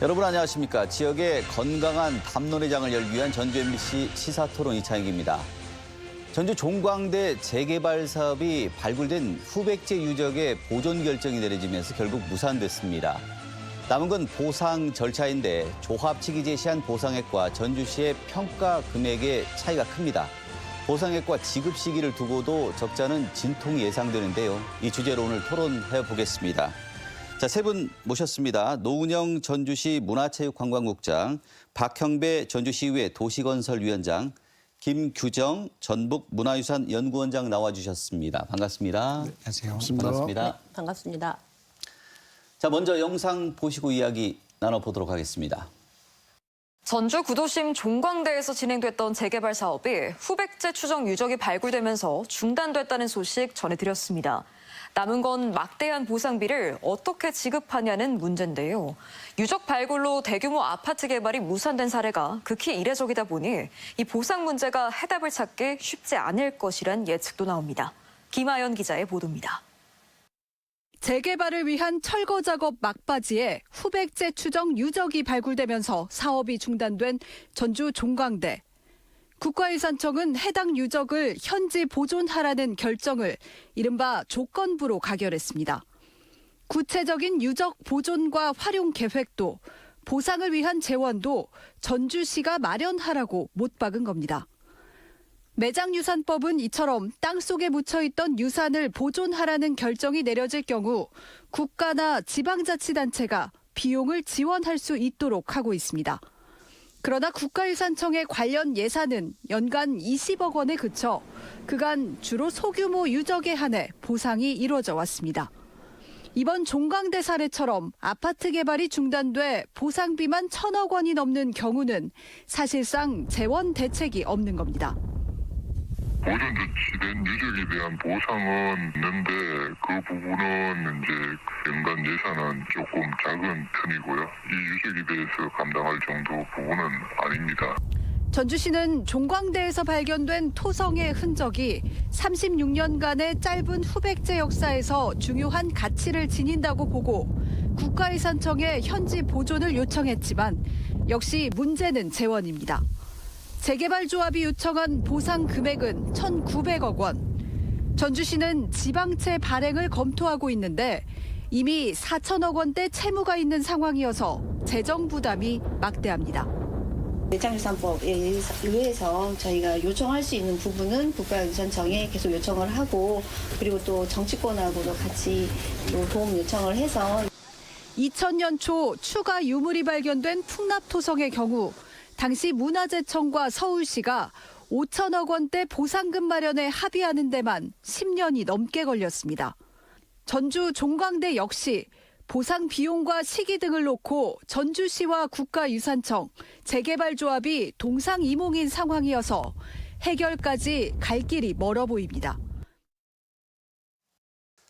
여러분 안녕하십니까. 지역의 건강한 밤노래장을 열기 위한 전주 MBC 시사토론 이창익입니다. 전주 종광대 재개발 사업이 발굴된 후백제 유적의 보존 결정이 내려지면서 결국 무산됐습니다. 남은 건 보상 절차인데 조합 측이 제시한 보상액과 전주시의 평가 금액의 차이가 큽니다. 보상액과 지급 시기를 두고도 적잖은 진통이 예상되는데요. 이 주제로 오늘 토론해 보겠습니다. 자, 세 분 모셨습니다. 노은영 전주시 문화체육관광국장, 박형배 전주시의회 도시건설위원장, 김규정 전북문화유산연구원장 나와주셨습니다. 반갑습니다. 네, 안녕하세요. 반갑습니다. 네, 반갑습니다. 자, 먼저 영상 보시고 이야기 나눠보도록 하겠습니다. 전주 구도심 종광대에서 진행됐던 재개발 사업이 후백제 추정 유적이 발굴되면서 중단됐다는 소식 전해드렸습니다. 남은 건 막대한 보상비를 어떻게 지급하냐는 문제인데요. 유적 발굴로 대규모 아파트 개발이 무산된 사례가 극히 이례적이다 보니 이 보상 문제가 해답을 찾기 쉽지 않을 것이란 예측도 나옵니다. 김아연 기자의 보도입니다. 재개발을 위한 철거 작업 막바지에 후백제 추정 유적이 발굴되면서 사업이 중단된 전주 종광대. 국가유산청은 해당 유적을 현지 보존하라는 결정을 이른바 조건부로 가결했습니다. 구체적인 유적 보존과 활용 계획도 보상을 위한 재원도 전주시가 마련하라고 못 박은 겁니다. 매장유산법은 이처럼 땅속에 묻혀있던 유산을 보존하라는 결정이 내려질 경우 국가나 지방자치단체가 비용을 지원할 수 있도록 하고 있습니다. 그러나 국가유산청의 관련 예산은 연간 20억 원에 그쳐 그간 주로 소규모 유적에 한해 보상이 이루어져 왔습니다. 이번 종광대 사례처럼 아파트 개발이 중단돼 보상비만 1,000억 원이 넘는 경우는 사실상 재원 대책이 없는 겁니다. 보존 조치된 유적에 대한 보상은 있는데 그 부분은 이제 연간 예산은 조금 작은 편이고요. 이 유적에 대해서 감당할 정도 부분은 아닙니다. 전주시는 종광대에서 발견된 토성의 흔적이 36년간의 짧은 후백제 역사에서 중요한 가치를 지닌다고 보고 국가유산청에 현지 보존을 요청했지만 역시 문제는 재원입니다. 재개발 조합이 요청한 보상 금액은 1,900억 원. 전주시는 지방채 발행을 검토하고 있는데 이미 4천억 원대 채무가 있는 상황이어서 재정 부담이 막대합니다. 매장유산법에 의해서 저희가 요청할 수 있는 부분은 국가유산청에 계속 요청을 하고 그리고 또 정치권하고도 같이 또 도움 요청을 해서 2000년 초 추가 유물이 발견된 풍납토성의 경우 당시 문화재청과 서울시가 5천억 원대 보상금 마련에 합의하는 데만 10년이 넘게 걸렸습니다. 전주 종광대 역시 보상 비용과 시기 등을 놓고 전주시와 국가유산청, 재개발 조합이 동상이몽인 상황이어서 해결까지 갈 길이 멀어 보입니다.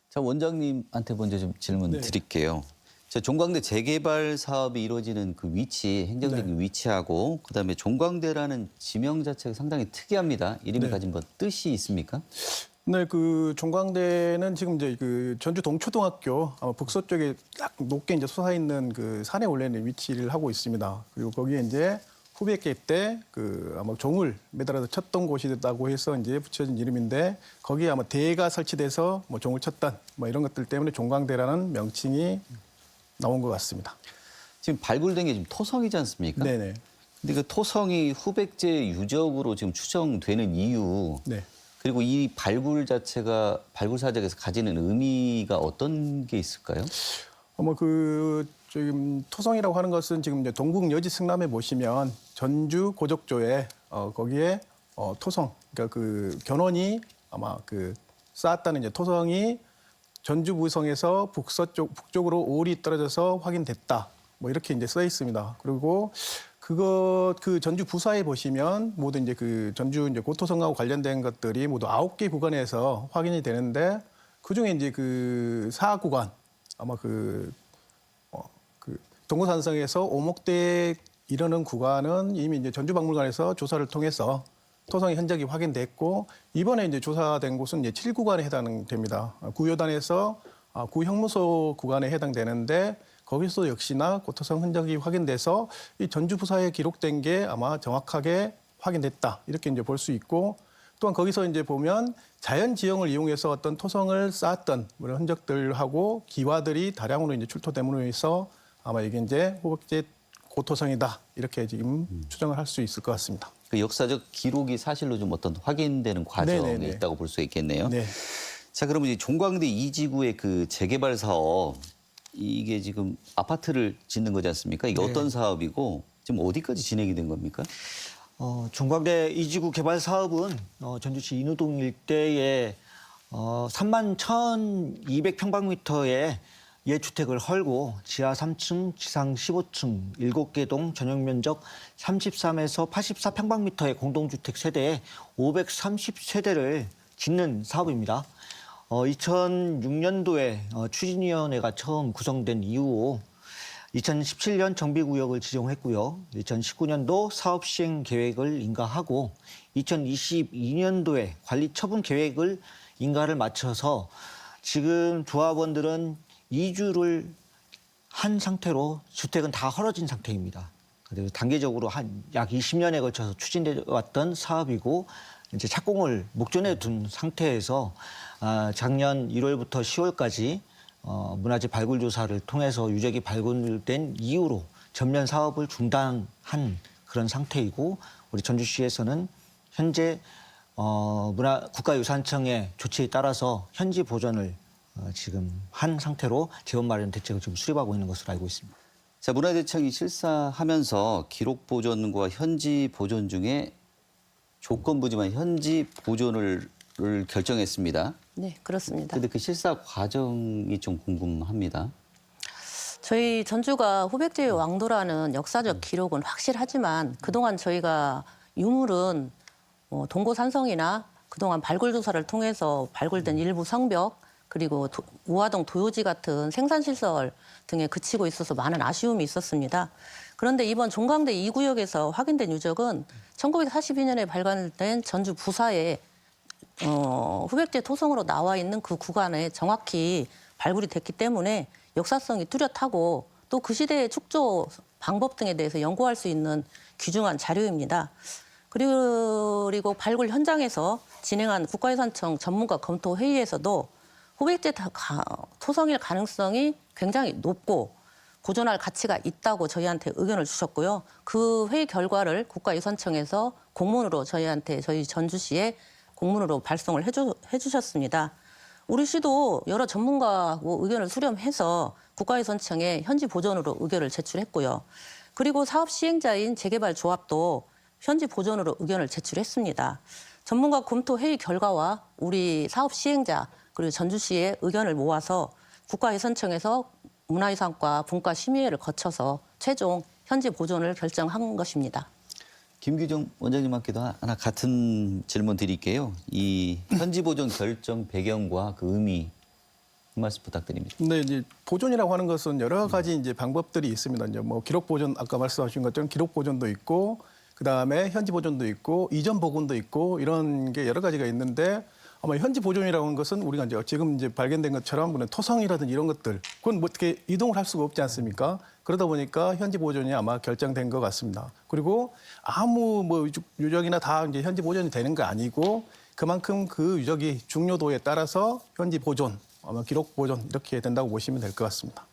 자, 원장님한테 먼저 좀 질문 드릴게요. 자, 종광대 재개발 사업이 이루어지는 그 위치, 행정적인 위치하고 그다음에 종광대라는 지명 자체가 상당히 특이합니다. 이름이 가진 뭐 뜻이 있습니까? 네, 그 종광대는 지금 이제 그 전주 동초등학교 북서쪽에 딱 높게 이제 솟아 있는 그 산에 올려 있는 위치를 하고 있습니다. 그리고 거기에 이제 후백제 때 그 아마 종을 매달아서 쳤던 곳이라고 해서 이제 붙여진 이름인데 거기에 아마 대가 설치돼서 뭐 종을 쳤던 뭐 이런 것들 때문에 종광대라는 명칭이 나온 것 같습니다. 지금 발굴된 게 지금 토성이지 않습니까? 네네. 근데 그 토성이 후백제 유적으로 지금 추정되는 이유, 네. 그리고 이 발굴 자체가 발굴 사적에서 가지는 의미가 어떤 게 있을까요? 그 지금 토성이라고 하는 것은 지금 이제 동국 여지 승람에 보시면 전주 고족조에 거기에 토성, 그러니까 그 견원이 아마 그 쌓았다는 이제 토성이 전주 부성에서 북쪽으로 5리 떨어져서 확인됐다. 뭐 이렇게 이제 써 있습니다. 그리고 그 전주 부사에 보시면 모두 이제 그 전주 이제 고토성하고 관련된 것들이 모두 9개 구간에서 확인이 되는데 그 중에 이제 그 4구간 아마 그 동구산성에서 오목대에 이르는 구간은 이미 이제 전주박물관에서 조사를 통해서 토성의 흔적이 확인됐고 이번에 이제 조사된 곳은 이제 7구간에 해당됩니다. 구요단에서 구형무소 구간에 해당되는데 거기서 역시나 고토성 흔적이 확인돼서 이 전주 부사에 기록된 게 아마 정확하게 확인됐다 이렇게 이제 볼 수 있고 또한 거기서 이제 보면 자연 지형을 이용해서 어떤 토성을 쌓았던 그런 흔적들하고 기와들이 다량으로 이제 출토됨으로 해서 아마 이게 이제 후백제 고토성이다 이렇게 지금 추정을 할 수 있을 것 같습니다. 그 역사적 기록이 사실로 좀 어떤 확인되는 과정에 네네네. 있다고 볼 수 있겠네요. 네. 자, 그러면 이 종광대 2지구의 그 재개발 사업 이게 지금 아파트를 짓는 거지 않습니까? 이게 어떤 사업이고 지금 어디까지 진행이 된 겁니까? 종광대 2지구 개발 사업은 전주시 인우동 일대에 3만 1,200평방미터의 예주택을 헐고 지하 3층, 지상 15층, 7개 동 전용 면적 33에서 84평방미터의 공동주택 세대에 530세대를 짓는 사업입니다. 2006년도에 추진위원회가 처음 구성된 이후 2017년 정비구역을 지정했고요. 2019년도 사업 시행 계획을 인가하고 2022년도에 관리 처분 계획을 인가를 마쳐서 지금 조합원들은 이주를 한 상태로 주택은 다 헐어진 상태입니다. 그래서 단계적으로 한 약 20년에 걸쳐서 추진돼 왔던 사업이고 이제 착공을 목전에 둔 상태에서 작년 1월부터 10월까지 문화재 발굴 조사를 통해서 유적이 발굴된 이후로 전면 사업을 중단한 그런 상태이고 우리 전주시에서는 현재 국가유산청의 조치에 따라서 현지 보존을 지금 한 상태로 재원 마련 대책을 지금 수립하고 있는 것으로 알고 있습니다. 자, 문화재청이 실사하면서 기록 보존과 현지 보존 중에 조건부지만 현지 보존을 결정했습니다. 네, 그렇습니다. 그런데 그 실사 과정이 좀 궁금합니다. 저희 전주가 후백제의 왕도라는 역사적 기록은 확실하지만 그동안 저희가 유물은 동고산성이나 그동안 발굴 조사를 통해서 발굴된 일부 성벽 그리고 우화동 도요지 같은 생산시설 등에 그치고 있어서 많은 아쉬움이 있었습니다. 그런데 이번 종광대 2구역에서 확인된 유적은 1942년에 발간된 전주 부사에 후백제 토성으로 나와 있는 그 구간에 정확히 발굴이 됐기 때문에 역사성이 뚜렷하고 또 그 시대의 축조 방법 등에 대해서 연구할 수 있는 귀중한 자료입니다. 그리고 발굴 현장에서 진행한 국가유산청 전문가 검토 회의에서도 후백제 토성일 가능성이 굉장히 높고 보존할 가치가 있다고 저희한테 의견을 주셨고요. 그 회의 결과를 국가유산청에서 공문으로 저희 전주시에 공문으로 발송을 해주셨습니다. 우리 시도 여러 전문가하고 의견을 수렴해서 국가유산청에 현지 보존으로 의견을 제출했고요. 그리고 사업 시행자인 재개발 조합도 현지 보존으로 의견을 제출했습니다. 전문가 검토 회의 결과와 우리 사업 시행자 그리고 전주시의 의견을 모아서 국가유산청에서 문화유산과 분과심의회를 거쳐서 최종 현지 보존을 결정한 것입니다. 김규정 원장님께도 하나 같은 질문 드릴게요. 이 현지 보존 결정 배경과 그 의미 한 말씀 부탁드립니다. 근데 이제 보존이라고 하는 것은 여러 가지 이제 방법들이 있습니다. 이제 뭐 기록 보존 아까 말씀하신 것처럼 기록 보존도 있고 그다음에 현지 보존도 있고 이전 복원도 있고 이런 게 여러 가지가 있는데 아마 현지 보존이라고 하는 것은 우리가 이제 지금 이제 발견된 것처럼 토성이라든지 이런 것들 그건 뭐 어떻게 이동을 할 수가 없지 않습니까? 그러다 보니까 현지 보존이 아마 결정된 것 같습니다. 그리고 아무 뭐 유적이나 다 이제 현지 보존이 되는 거 아니고 그만큼 그 유적이 중요도에 따라서 현지 보존, 아마 기록 보존 이렇게 된다고 보시면 될 것 같습니다.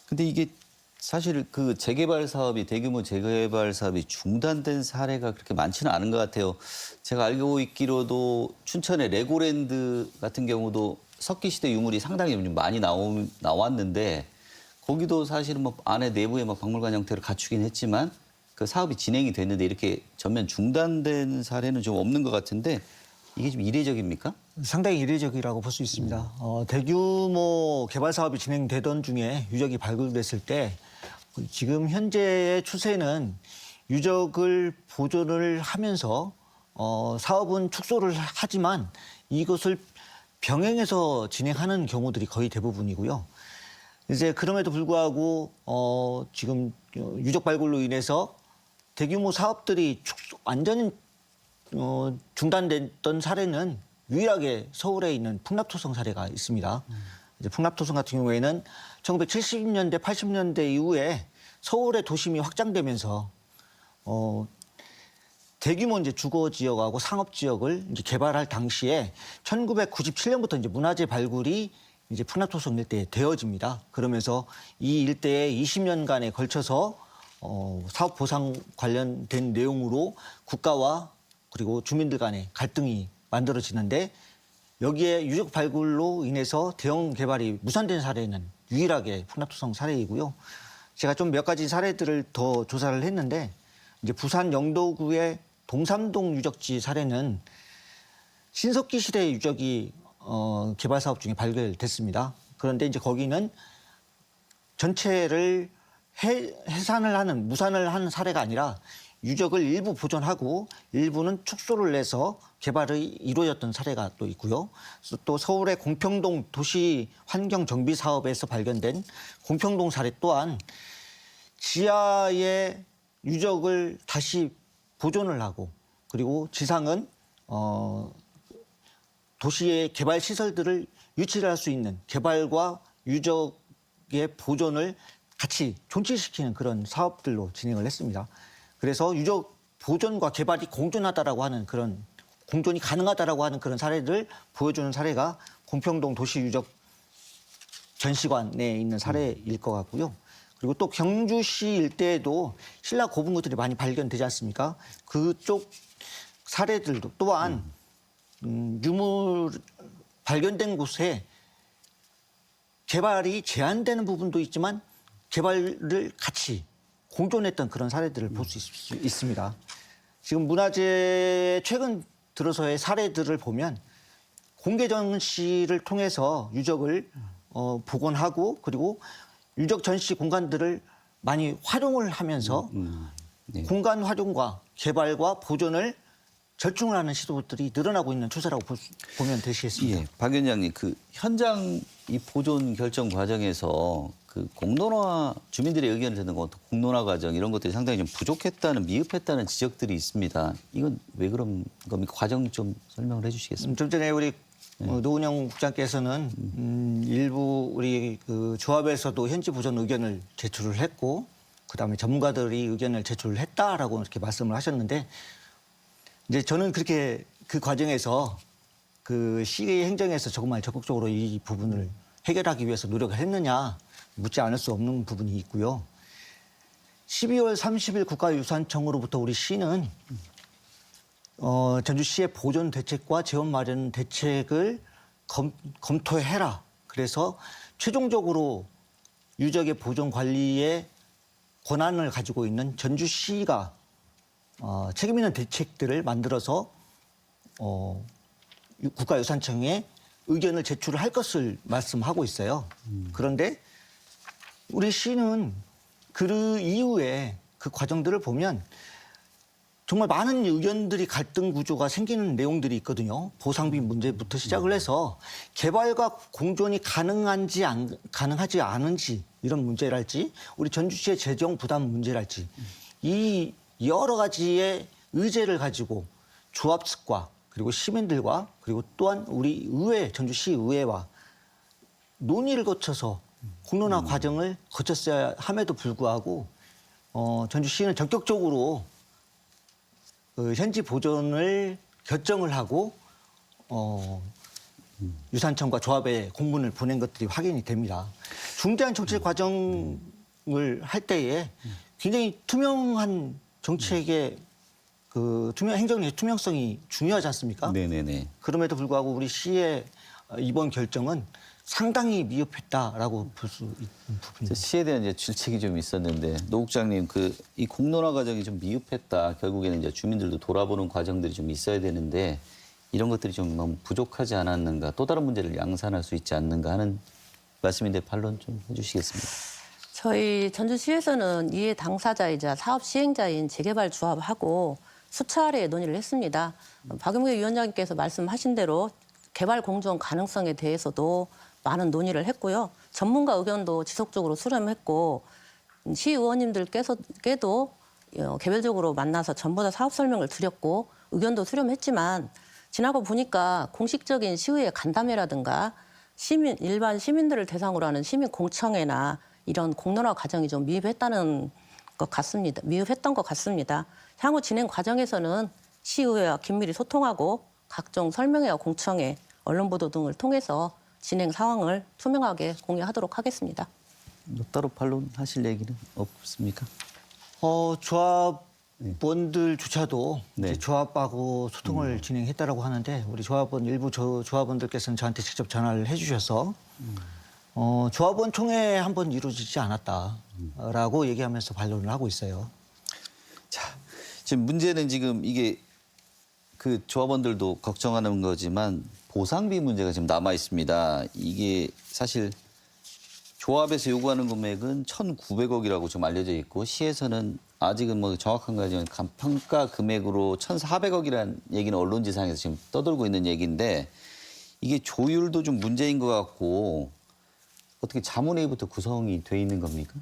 근데 이게 사실 그 재개발 사업이 대규모 재개발 사업이 중단된 사례가 그렇게 많지는 않은 것 같아요. 제가 알고 있기로도 춘천의 레고랜드 같은 경우도 석기시대 유물이 상당히 좀 많이 나왔는데 거기도 사실은 뭐 안에 내부에 막 박물관 형태를 갖추긴 했지만 그 사업이 진행이 됐는데 이렇게 전면 중단된 사례는 좀 없는 것 같은데 이게 좀 이례적입니까? 상당히 이례적이라고 볼 수 있습니다. 대규모 개발 사업이 진행되던 중에 유적이 발굴됐을 때 지금 현재의 추세는 유적을 보존을 하면서 사업은 축소를 하지만 이것을 병행해서 진행하는 경우들이 거의 대부분이고요. 이제 그럼에도 불구하고 지금 유적 발굴로 인해서 대규모 사업들이 완전히 중단됐던 사례는 유일하게 서울에 있는 풍납토성 사례가 있습니다. 이제 풍납토성 같은 경우에는 1970년대, 80년대 이후에 서울의 도심이 확장되면서 대규모 이제 주거 지역하고 상업 지역을 이제 개발할 당시에 1997년부터 이제 문화재 발굴이 이제 풍납토성 일대에 되어집니다. 그러면서 이 일대에 20년간에 걸쳐서 사업 보상 관련된 내용으로 국가와 그리고 주민들 간의 갈등이 만들어지는데 여기에 유적 발굴로 인해서 대형 개발이 무산된 사례는 유일하게 풍납토성 사례이고요. 제가 좀 몇 가지 사례들을 더 조사를 했는데 이제 부산 영도구의 동삼동 유적지 사례는 신석기 시대 유적이 개발 사업 중에 발견됐습니다. 그런데 이제 거기는 전체를 해산을 하는 무산을 하는 사례가 아니라 유적을 일부 보존하고 일부는 축소를 내서 개발이 이루어졌던 사례가 또 있고요. 또 서울의 공평동 도시 환경 정비 사업에서 발견된 공평동 사례 또한 지하의 유적을 다시 보존을 하고 그리고 지상은 도시의 개발 시설들을 유치할 수 있는 개발과 유적의 보존을 같이 존치시키는 그런 사업들로 진행을 했습니다. 그래서 유적 보존과 개발이 공존하다라고 하는 그런 공존이 가능하다라고 하는 그런 사례를 보여주는 사례가 공평동 도시유적 전시관에 있는 사례일 것 같고요. 그리고 또 경주시 일대에도 신라 고분구들이 많이 발견되지 않습니까? 그쪽 사례들도 또한 유물 발견된 곳에 개발이 제한되는 부분도 있지만 개발을 같이 공존했던 그런 사례들을 볼 수 있습니다. 지금 문화재 최근 들어서의 사례들을 보면 공개 전시를 통해서 유적을 복원하고 그리고 유적 전시 공간들을 많이 활용을 하면서 네. 공간 활용과 개발과 보존을 절충을 하는 시도들이 늘어나고 있는 추세라고 보면 되시겠습니다. 예, 박 위원장님, 그 현장 이 보존 결정 과정에서 그 공론화 주민들의 의견을 듣는 것, 공론화 과정 이런 것들이 상당히 좀 부족했다는 미흡했다는 지적들이 있습니다. 이건 왜 그런 겁니까? 과정 좀 설명을 해주시겠습니까? 좀 전에 우리 노은영 국장께서는 일부 우리 그 조합에서도 현지 보존 의견을 제출을 했고 그다음에 전문가들이 의견을 제출을 했다라고 이렇게 말씀을 하셨는데 이제 저는 그렇게 그 과정에서 그 시의 행정에서 정말 적극적으로 이 부분을 해결하기 위해서 노력을 했느냐 묻지 않을 수 없는 부분이 있고요. 12월 30일 국가유산청으로부터 우리 시는 전주시의 보존 대책과 재원 마련 대책을 검토해라. 그래서 최종적으로 유적의 보존 관리에 권한을 가지고 있는 전주시가 책임 있는 대책들을 만들어서 국가유산청에 의견을 제출을 할 것을 말씀하고 있어요. 그런데 우리 시는 그 이후에 그 과정들을 보면 정말 많은 의견들이 갈등 구조가 생기는 내용들이 있거든요. 보상비 문제부터 시작을 해서 개발과 공존이 가능하지 않은지 이런 문제랄지 우리 전주시의 재정 부담 문제랄지 이 여러 가지의 의제를 가지고 조합 측과 그리고 시민들과 그리고 또한 우리 의회, 전주시 의회와 논의를 거쳐서 공론화 과정을 거쳤어야 함에도 불구하고 전주시는 적극적으로 현지 보존을 결정을 하고 유산청과 조합에 공문을 보낸 것들이 확인이 됩니다. 중대한 정책 과정을 할 때에 굉장히 투명한 정책의 그 행정의 투명성이 중요하지 않습니까? 네네네. 그럼에도 불구하고 우리 시의 이번 결정은 상당히 미흡했다라고 볼 수 있는 부분입니다. 시에 대한 이제 질책이 좀 있었는데 노 국장님 이 공론화 과정이 좀 미흡했다. 결국에는 이제 주민들도 돌아보는 과정들이 좀 있어야 되는데 이런 것들이 좀 너무 부족하지 않았는가. 또 다른 문제를 양산할 수 있지 않는가 하는 말씀인데 반론 좀 해주시겠습니까? 저희 전주시에서는 이해 당사자이자 사업 시행자인 재개발조합하고 수차례 논의를 했습니다. 박용계 위원장님께서 말씀하신 대로 개발 공존 가능성에 대해서도 많은 논의를 했고요. 전문가 의견도 지속적으로 수렴했고 시의원님들께도 개별적으로 만나서 전부 다 사업 설명을 드렸고 의견도 수렴했지만 지나고 보니까 공식적인 시의회 간담회라든가 일반 시민들을 대상으로 하는 시민 공청회나 이런 공론화 과정이 좀 미흡했던 것 같습니다. 향후 진행 과정에서는 시의회와 긴밀히 소통하고 각종 설명회와 공청회, 언론 보도 등을 통해서 진행 상황을 투명하게 공유하도록 하겠습니다. 뭐 따로 반론하실 얘기는 없습니까? 조합원들조차도 네. 이제 조합하고 소통을 진행했다라고 하는데 우리 일부 조합원들께서는 저한테 직접 전화를 해주셔서 조합원 총회 한번 이루어지지 않았다라고 얘기하면서 반론을 하고 있어요. 자, 지금 문제는 지금 이게 그 조합원들도 걱정하는 거지만 보상비 문제가 지금 남아 있습니다. 이게 사실 조합에서 요구하는 금액은 1,900억이라고 좀 알려져 있고 시에서는 아직은 뭐 정확한 거지만 평가 금액으로 1,400억이라는 얘기는 언론지상에서 지금 떠돌고 있는 얘기인데 이게 조율도 좀 문제인 것 같고 어떻게 자문회의부터 구성이 돼 있는 겁니까?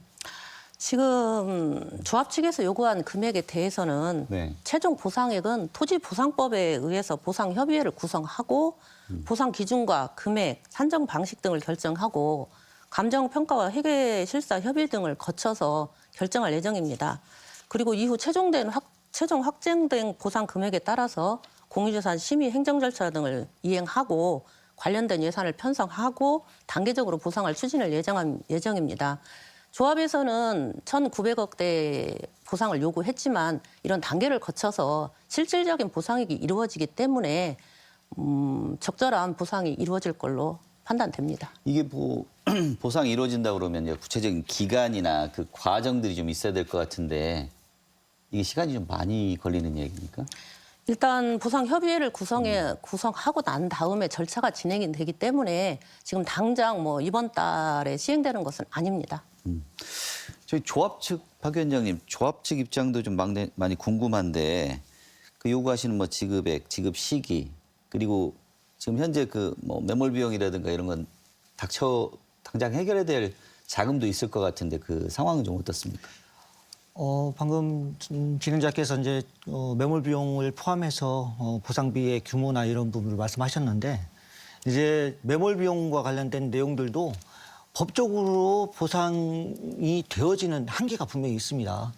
지금 조합 측에서 요구한 금액에 대해서는 네. 최종 보상액은 토지보상법에 의해서 보상협의회를 구성하고 보상 기준과 금액, 산정 방식 등을 결정하고 감정평가와 회계실사 협의 등을 거쳐서 결정할 예정입니다. 그리고 이후 최종 확정된 보상 금액에 따라서 공유재산 심의 행정 절차 등을 이행하고 관련된 예산을 편성하고 단계적으로 보상을 추진할 예정입니다. 조합에서는 1,900억대 보상을 요구했지만 이런 단계를 거쳐서 실질적인 보상액이 이루어지기 때문에 적절한 보상이 이루어질 걸로 판단됩니다. 이게 뭐 보상이 이루어진다 그러면 이제 구체적인 기간이나 그 과정들이 좀 있어야 될 것 같은데 이게 시간이 좀 많이 걸리는 얘기입니까? 일단 보상협의회를 구성하고 난 다음에 절차가 진행이 되기 때문에 지금 당장 뭐 이번 달에 시행되는 것은 아닙니다. 저희 조합 측 박 위원장님, 조합 측 입장도 좀 많이 궁금한데 그 요구하시는 뭐 지급액, 지급 시기 그리고 지금 현재 그 뭐 매몰 비용이라든가 이런 건 당장 해결해야 될 자금도 있을 것 같은데 그 상황은 좀 어떻습니까? 방금 진행자께서 이제 매몰 비용을 포함해서 보상비의 규모나 이런 부분을 말씀하셨는데 이제 매몰 비용과 관련된 내용들도 법적으로 보상이 되어지는 한계가 분명히 있습니다.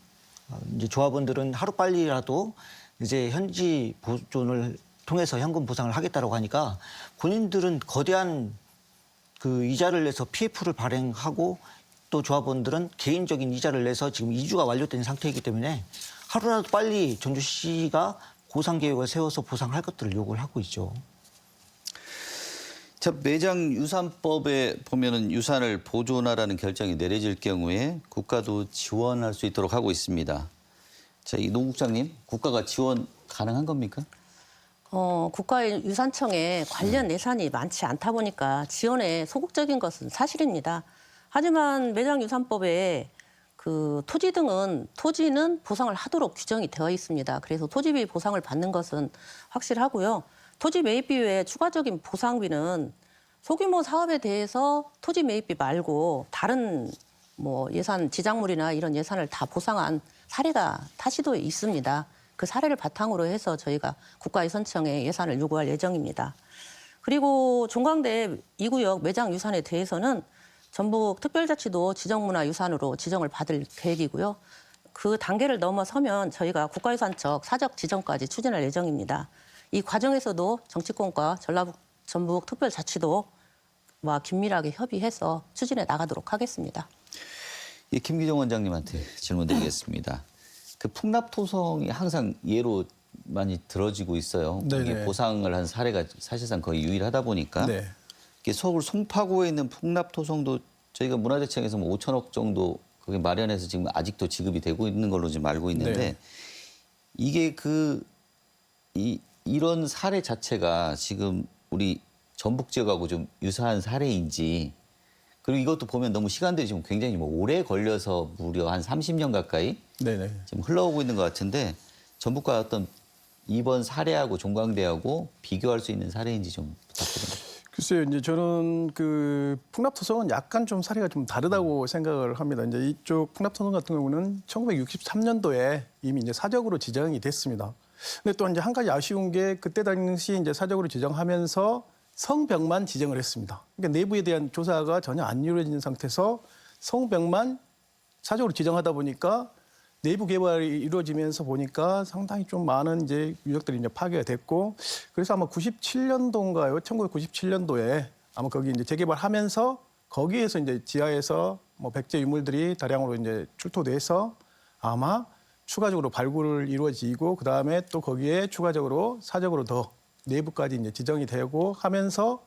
이제 조합원들은 하루빨리라도 이제 현지 보존을 통해서 현금 보상을 하겠다고 하니까 본인들은 거대한 그 이자를 내서 PF를 발행하고 또 조합원들은 개인적인 이자를 내서 지금 2주가 완료된 상태이기 때문에 하루라도 빨리 전주시가 보상 계획을 세워서 보상할 것들을 요구를 하고 있죠. 자, 매장 유산법에 보면은 유산을 보존하라는 결정이 내려질 경우에 국가도 지원할 수 있도록 하고 있습니다. 자, 이 노 국장님, 국가가 지원 가능한 겁니까? 국가유산청에 관련 예산이 많지 않다 보니까 지원에 소극적인 것은 사실입니다. 하지만 매장유산법에 그 토지는 보상을 하도록 규정이 되어 있습니다. 그래서 토지비 보상을 받는 것은 확실하고요. 토지 매입비 외에 추가적인 보상비는 소규모 사업에 대해서 토지 매입비 말고 다른 뭐 예산 지작물이나 이런 예산을 다 보상한 사례가 타시도에 있습니다. 그 사례를 바탕으로 해서 저희가 국가유산청에 예산을 요구할 예정입니다. 그리고 종강대 2구역 매장 유산에 대해서는 전북특별자치도 지정문화유산으로 지정을 받을 계획이고요. 그 단계를 넘어서면 저희가 국가유산청 사적 지정까지 추진할 예정입니다. 이 과정에서도 정치권과 전북특별자치도와 긴밀하게 협의해서 추진해 나가도록 하겠습니다. 예, 김기정 원장님한테 질문드리겠습니다. 그 풍납토성이 항상 예로 많이 들어지고 있어요. 이게 보상을 한 사례가 사실상 거의 유일하다 보니까 네. 이게 서울 송파구에 있는 풍납토성도 저희가 문화재청에서 뭐 5천억 정도 그게 마련해서 지금 아직도 지급이 되고 있는 걸로 지금 알고 있는데 네. 이게 이런 사례 자체가 지금 우리 전북 지역하고 좀 유사한 사례인지 그리고 이것도 보면 너무 시간들이 좀 굉장히 뭐 오래 걸려서 무려 한 30년 가까이 네네. 지금 흘러오고 있는 것 같은데 전북과 어떤 이번 사례하고 종강대하고 비교할 수 있는 사례인지 좀 부탁드립니다. 글쎄요, 이제 저는 그 풍납토성은 약간 좀 사례가 좀 다르다고 생각을 합니다. 이제 이쪽 풍납토성 같은 경우는 1963년도에 이미 이제 사적으로 지정이 됐습니다. 근데 또 이제 한 가지 아쉬운 게 그때 당시 이제 사적으로 지정하면서 성벽만 지정을 했습니다. 그러니까 내부에 대한 조사가 전혀 안 이루어진 상태에서 성벽만 사적으로 지정하다 보니까 내부 개발이 이루어지면서 보니까 상당히 좀 많은 이제 유적들이 이제 파괴가 됐고, 그래서 아마 97년도인가요? 1997년도에 아마 거기 이제 재개발하면서 거기에서 이제 지하에서 뭐 백제 유물들이 다량으로 이제 출토돼서 아마 추가적으로 발굴을 이루어지고, 그 다음에 또 거기에 추가적으로 사적으로 더 내부까지 이제 지정이 되고 하면서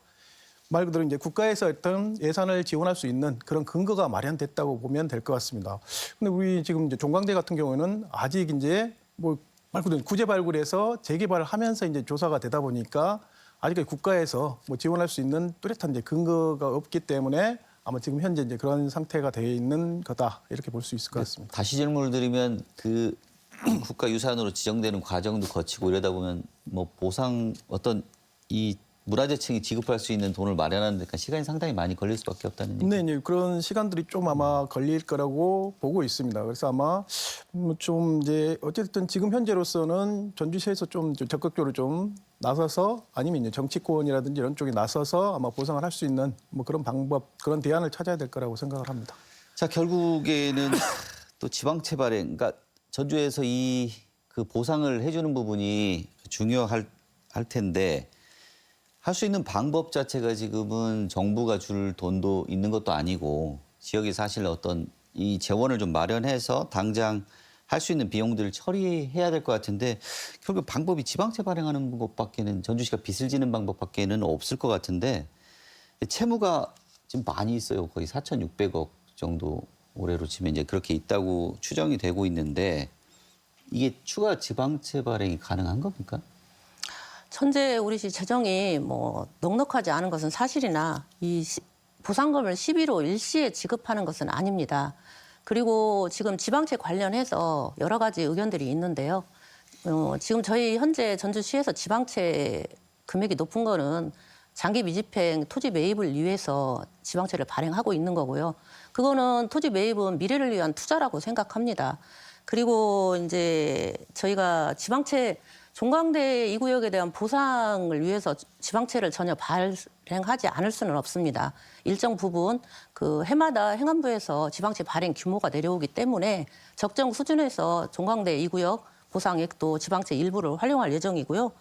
말 그대로 이제 국가에서 어떤 예산을 지원할 수 있는 그런 근거가 마련됐다고 보면 될 것 같습니다. 근데 우리 지금 이제 종광대 같은 경우는 아직 이제 뭐 말 그대로 구제 발굴해서 재개발을 하면서 이제 조사가 되다 보니까 아직까지 국가에서 뭐 지원할 수 있는 뚜렷한 이제 근거가 없기 때문에 아마 지금 현재 이제 그런 상태가 되어 있는 거다 이렇게 볼 수 있을 것 같습니다. 다시 질문을 드리면 그 국가유산으로 지정되는 과정도 거치고 이러다 보면 뭐 보상 어떤 이 문화재청이 지급할 수 있는 돈을 마련하는 데까 시간이 상당히 많이 걸릴 수밖에 없다는 얘기. 네, 그런 시간들이 좀 아마 걸릴 거라고 보고 있습니다. 그래서 아마 좀 이제 어쨌든 지금 현재로서는 전주시에서 좀 적극적으로 좀 나서서 아니면 이제 정치권이라든지 이런 쪽에 나서서 아마 보상을 할 수 있는 뭐 그런 방법, 그런 대안을 찾아야 될 거라고 생각을 합니다. 자, 결국에는 또 지방채 발행, 그러니까 전주에서 이 그 보상을 해주는 부분이 중요할 텐데 할 수 있는 방법 자체가 지금은 정부가 줄 돈도 있는 것도 아니고 지역에 사실 어떤 이 재원을 좀 마련해서 당장 할 수 있는 비용들을 처리해야 될 것 같은데 결국 방법이 지방채 발행하는 것밖에는 전주시가 빚을 지는 방법밖에는 없을 것 같은데 채무가 지금 많이 있어요. 거의 4,600억 정도 올해로 치면 이제 그렇게 있다고 추정이 되고 있는데 이게 추가 지방채 발행이 가능한 겁니까? 현재 우리 시 재정이 뭐 넉넉하지 않은 것은 사실이나 이 보상금을 11호 일시에 지급하는 것은 아닙니다. 그리고 지금 지방채 관련해서 여러 가지 의견들이 있는데요. 지금 저희 현재 전주시에서 지방채 금액이 높은 거는 장기 미집행 토지 매입을 위해서 지방채를 발행하고 있는 거고요. 그거는 토지 매입은 미래를 위한 투자라고 생각합니다. 그리고 이제 저희가 지방채 종광대 이 구역에 대한 보상을 위해서 지방채를 전혀 발행하지 않을 수는 없습니다. 일정 부분 그 해마다 행안부에서 지방채 발행 규모가 내려오기 때문에 적정 수준에서 종광대 이 구역 보상액도 지방채 일부를 활용할 예정이고요.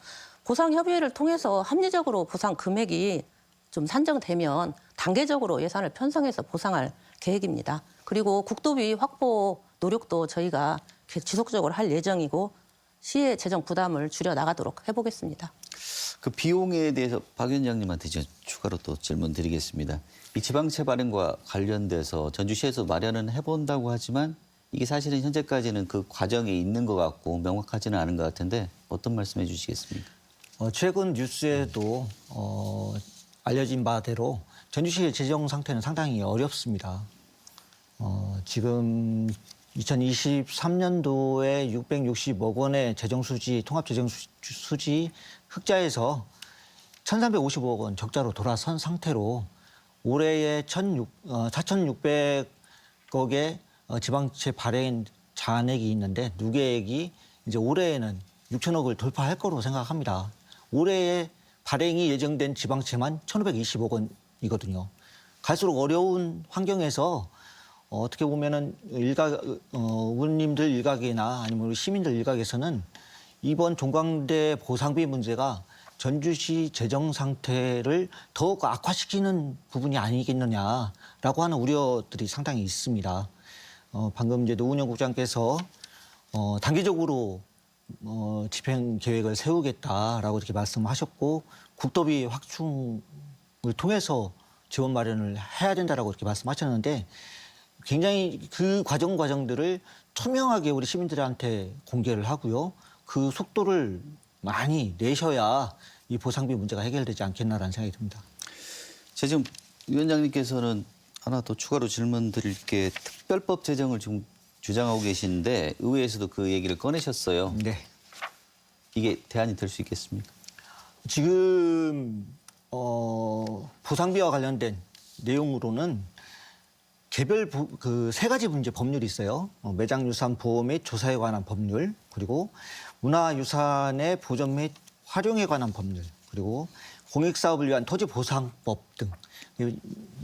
보상 협의회를 통해서 합리적으로 보상 금액이 좀 산정되면 단계적으로 예산을 편성해서 보상할 계획입니다. 그리고 국도비 확보 노력도 저희가 지속적으로 할 예정이고 시의 재정 부담을 줄여 나가도록 해보겠습니다. 그 비용에 대해서 박 위원장님한테 추가로 또 질문 드리겠습니다. 이 지방채 발행과 관련돼서 전주시에서 마련은 해본다고 하지만 이게 사실은 현재까지는 그 과정에 있는 것 같고 명확하지는 않은 것 같은데 어떤 말씀해 주시겠습니까? 최근 뉴스에도 알려진 바대로 전주시의 재정 상태는 상당히 어렵습니다. 지금 2023년도에 660억 원의 재정수지, 통합재정수지 흑자에서 1,350억 원 적자로 돌아선 상태로 올해에 4,600억의 지방채 발행 잔액이 있는데 누계액이 이제 올해에는 6천억을 돌파할 거로 생각합니다. 올해에 발행이 예정된 지방채만 1,520억 원이거든요. 갈수록 어려운 환경에서 어떻게 보면은 의원님들 일각이나 아니면 우리 시민들 일각에서는 이번 종광대 보상비 문제가 전주시 재정 상태를 더욱 악화시키는 부분이 아니겠느냐라고 하는 우려들이 상당히 있습니다. 방금 이제 노은영 국장께서 단기적으로 집행 계획을 세우겠다라고 이렇게 말씀하셨고 국도비 확충을 통해서 지원 마련을 해야 된다라고 이렇게 말씀하셨는데 굉장히 그 과정들을 투명하게 우리 시민들한테 공개를 하고요. 그 속도를 많이 내셔야 이 보상비 문제가 해결되지 않겠나라는 생각이 듭니다. 지금 위원장님께서는 하나 더 추가로 질문 드릴 게 특별법 제정을 지금 주장하고 계시는데 의회에서도 그 얘기를 꺼내셨어요. 네. 이게 대안이 될 수 있겠습니까? 지금 보상비와 관련된 내용으로는 개별 그 세 가지 문제 법률이 있어요. 매장유산 보호 및 조사에 관한 법률, 그리고 문화유산의 보존 및 활용에 관한 법률, 그리고 공익사업을 위한 토지보상법 등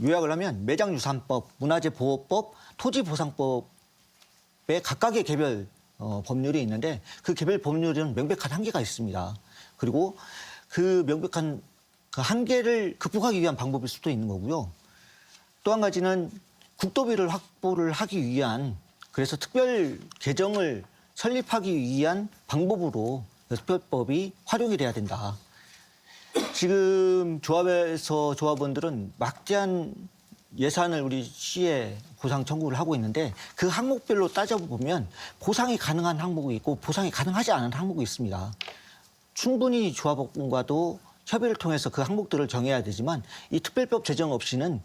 요약을 하면 매장유산법, 문화재보호법, 토지보상법에 각각의 개별 법률이 있는데 그 개별 법률은 명백한 한계가 있습니다. 그리고 그 명백한 그 한계를 극복하기 위한 방법일 수도 있는 거고요. 또 한 가지는 국도비를 확보를 하기 위한 그래서 특별 계정을 설립하기 위한 방법으로 특별법이 활용이 돼야 된다. 지금 조합원들은 막대한 예산을 우리 시에 보상 청구를 하고 있는데 그 항목별로 따져보면 보상이 가능한 항목이 있고 보상이 가능하지 않은 항목이 있습니다. 충분히 조합원과도 협의를 통해서 그 항목들을 정해야 되지만 이 특별법 제정 없이는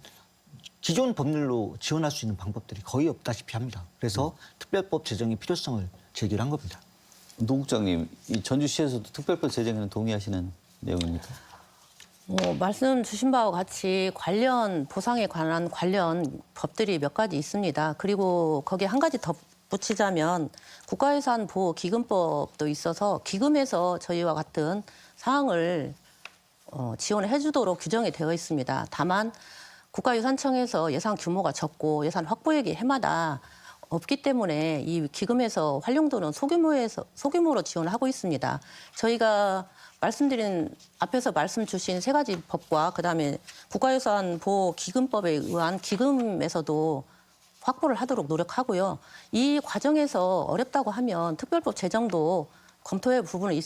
기존 법률로 지원할 수 있는 방법들이 거의 없다시피 합니다. 그래서 특별법 제정의 필요성을 제기를 한 겁니다. 노 국장님, 이 전주시에서도 특별법 제정에는 동의하시는 내용입니까? 말씀 주신 바와 같이 관련 보상에 관한 관련 법들이 몇 가지 있습니다. 그리고 거기에 한 가지 덧붙이자면 국가유산보호기금법도 있어서 기금에서 저희와 같은 사항을 지원을 해주도록 규정이 되어 있습니다. 다만 국가유산청에서 예산 규모가 적고 예산 확보액이 해마다 없기 때문에 이 기금에서 활용도는 소규모로 지원을 하고 있습니다. 저희가 앞에서 말씀 주신 세 가지 법과 그다음에 국가유산보호기금법에 의한 기금에서도 확보를 하도록 노력하고요. 이 과정에서 어렵다고 하면 특별법 제정도 검토할 부분이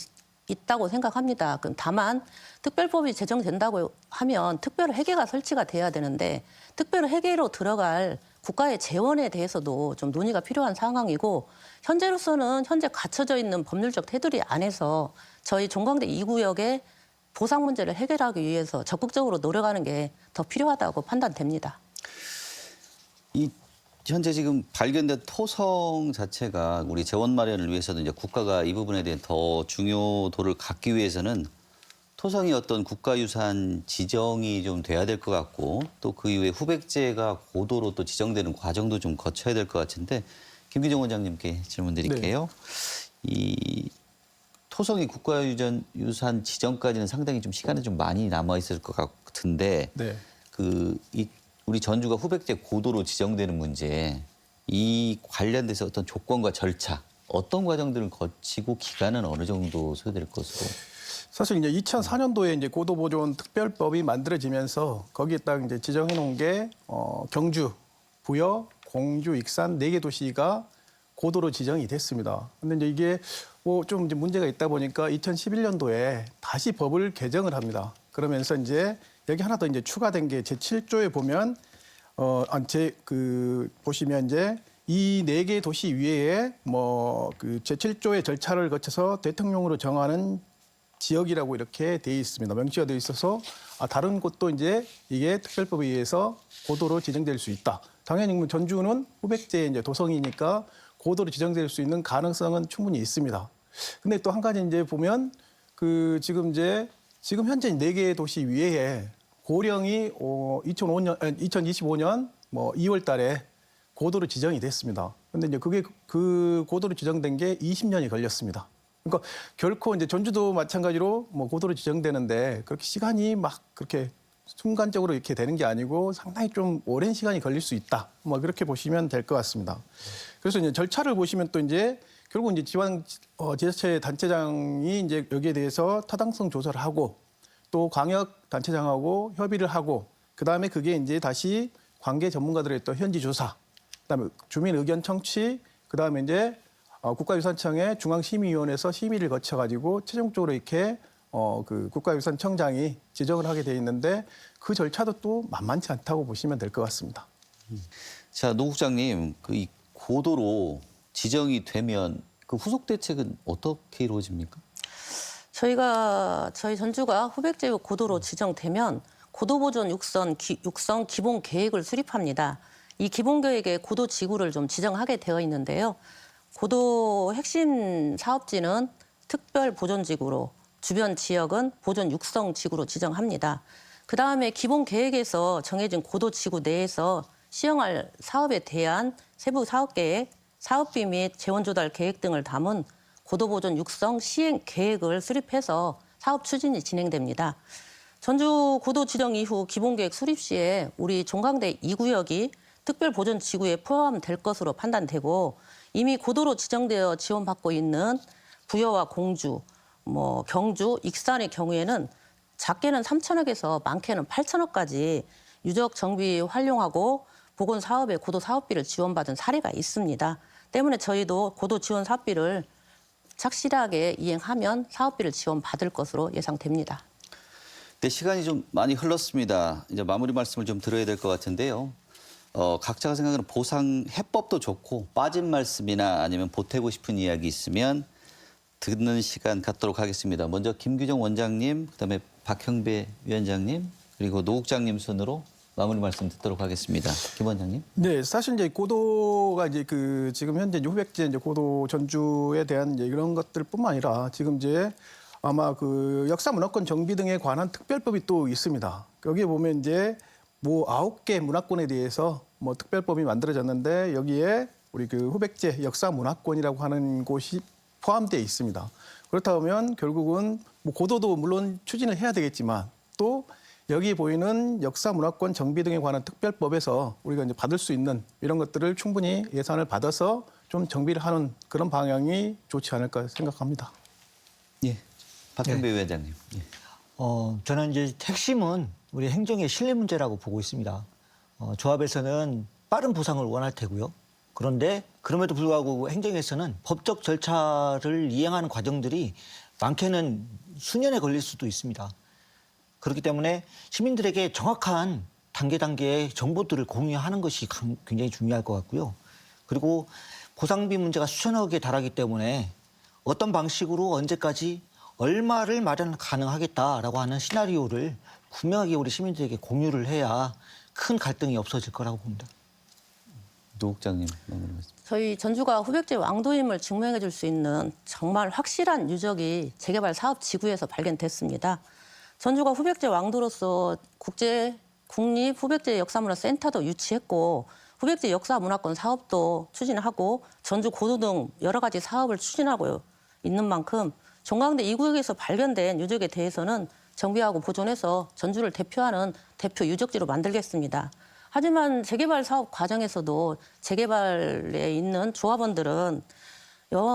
있다고 생각합니다. 다만 특별법이 제정된다고 하면 특별 회계가 설치가 돼야 되는데 특별 회계로 들어갈 국가의 재원에 대해서도 좀 논의가 필요한 상황이고 현재로서는 현재 갖춰져 있는 법률적 테두리 안에서 저희 종광대 2구역의 보상 문제를 해결하기 위해서 적극적으로 노력하는 게 더 필요하다고 판단됩니다. 이 현재 지금 발견된 토성 자체가 우리 재원 마련을 위해서도 이제 국가가 이 부분에 대한 더 중요도를 갖기 위해서는 토성이 어떤 국가유산 지정이 좀 돼야 될 것 같고 또 그 이후에 후백제가 고도로 또 지정되는 과정도 좀 거쳐야 될 것 같은데 김기정 원장님께 질문 드릴게요. 이 토성이 국가유산 지정까지는 상당히 좀 시간이 좀 많이 남아 있을 것 같은데 우리 전주가 후백제 고도로 지정되는 문제 이 관련돼서 어떤 조건과 절차 어떤 과정들을 거치고 기간은 어느 정도 소요될 것으로? 사실 이제 2004년도에 이제 고도보존 특별법이 만들어지면서 거기에 딱 이제 지정해 놓은 게 경주, 부여, 공주, 익산 4개 도시가 고도로 지정이 됐습니다. 근데 이제 이게 뭐 좀 이제 문제가 있다 보니까 2011년도에 다시 법을 개정을 합니다. 그러면서 이제 여기 하나 더 이제 추가된 게 제7조에 보면 보시면 이제 이 4개 도시 위에 뭐 그 제7조의 절차를 거쳐서 대통령으로 정하는 지역이라고 이렇게 돼 있습니다. 명시가 돼 있어서 다른 곳도 이제 이게 특별법에 의해서 고도로 지정될 수 있다. 당연히 뭐 전주는 후백제 이제 도성이니까 고도로 지정될 수 있는 가능성은 충분히 있습니다. 근데 또 한 가지 이제 보면 지금 현재 4개 도시 위에 고령이 2025년 뭐 2월 달에 고도로 지정이 됐습니다. 근데 이제 그게 그 고도로 지정된 게 20년이 걸렸습니다. 그러니까 결코 이제 전주도 마찬가지로 뭐 고도로 지정되는데 그렇게 시간이 막 그렇게 순간적으로 이렇게 되는 게 아니고 상당히 좀 오랜 시간이 걸릴 수 있다. 뭐 그렇게 보시면 될 것 같습니다. 그래서 이제 절차를 보시면 또 이제 결국 이제 지자체 단체장이 이제 여기에 대해서 타당성 조사를 하고 또 광역 단체장하고 협의를 하고 그다음에 그게 이제 다시 관계 전문가들의 또 현지 조사, 그다음에 주민 의견 청취, 그다음에 이제 국가유산청의 중앙심의위원회에서 심의를 거쳐가지고 최종적으로 이렇게 그 국가유산청장이 지정을 하게 돼 있는데 그 절차도 또 만만치 않다고 보시면 될 것 같습니다. 자, 노 국장님, 이 고도로 지정이 되면 그 후속 대책은 어떻게 이루어집니까? 저희 전주가 후백제 고도로 지정되면 고도보존 육성 기본 계획을 수립합니다. 이 기본 계획에 고도 지구를 좀 지정하게 되어 있는데요. 고도 핵심 사업지는 특별 보존지구로 주변 지역은 보존 육성 지구로 지정합니다. 그다음에 기본 계획에서 정해진 고도 지구 내에서 시행할 사업에 대한 세부 사업 계획, 사업비 및 재원 조달 계획 등을 담은 고도 보존 육성 시행 계획을 수립해서 사업 추진이 진행됩니다. 전주 고도 지정 이후 기본계획 수립 시에 우리 종강대 2구역이 특별보전지구에 포함될 것으로 판단되고 이미 고도로 지정되어 지원받고 있는 부여와 공주, 경주, 익산의 경우에는 작게는 3천억에서 많게는 8천억까지 유적 정비 활용하고 보건 사업에 고도 사업비를 지원받은 사례가 있습니다. 때문에 저희도 고도 지원 사업비를 착실하게 이행하면 사업비를 지원받을 것으로 예상됩니다. 네, 시간이 좀 많이 흘렀습니다. 이제 마무리 말씀을 좀 드려야 될 것 같은데요. 각자가 생각하는 보상 해법도 좋고 빠진 말씀이나 아니면 보태고 싶은 이야기 있으면 듣는 시간 갖도록 하겠습니다. 먼저 김규정 원장님, 그다음에 박형배 위원장님, 그리고 노 국장님 순으로 마무리 말씀 듣도록 하겠습니다. 김 원장님. 네, 사실 이제 고도가 이제 지금 현재 후백제 이제 고도 전주에 대한 이제 이런 것들뿐만 아니라 지금 이제 아마 역사 문화권 정비 등에 관한 특별법이 또 있습니다. 여기에 보면 이제 9개 문화권에 대해서 특별법이 만들어졌는데 여기에 우리 후백제 역사 문화권이라고 하는 곳이 포함되어 있습니다. 그렇다 보면 결국은 고도도 물론 추진을 해야 되겠지만 또 여기 보이는 역사 문화권 정비 등에 관한 특별법에서 우리가 이제 받을 수 있는 이런 것들을 충분히 예산을 받아서 좀 정비를 하는 그런 방향이 좋지 않을까 생각합니다. 예, 박형배 위원장님. 예. 저는 이제 핵심은 우리 행정의 신뢰 문제라고 보고 있습니다. 조합에서는 빠른 보상을 원할 테고요. 그런데 그럼에도 불구하고 행정에서는 법적 절차를 이행하는 과정들이 많게는 수년에 걸릴 수도 있습니다. 그렇기 때문에 시민들에게 정확한 단계의 정보들을 공유하는 것이 굉장히 중요할 것 같고요. 그리고 보상비 문제가 수천억에 달하기 때문에 어떤 방식으로 언제까지 얼마를 마련 가능하겠다라고 하는 시나리오를 분명하게 우리 시민들에게 공유를 해야 큰 갈등이 없어질 거라고 봅니다. 노 국장님. 저희 전주가 후백제 왕도임을 증명해 줄 수 있는 정말 확실한 유적이 재개발 사업 지구에서 발견됐습니다. 전주가 후백제 왕도로서 국립 후백제 역사문화센터도 유치했고 후백제 역사문화권 사업도 추진하고 전주 고도 등 여러 가지 사업을 추진하고 있는 만큼 종강대 2구역에서 발견된 유적에 대해서는 정비하고 보존해서 전주를 대표하는 대표 유적지로 만들겠습니다. 하지만 재개발 사업 과정에서도 재개발에 있는 조합원들은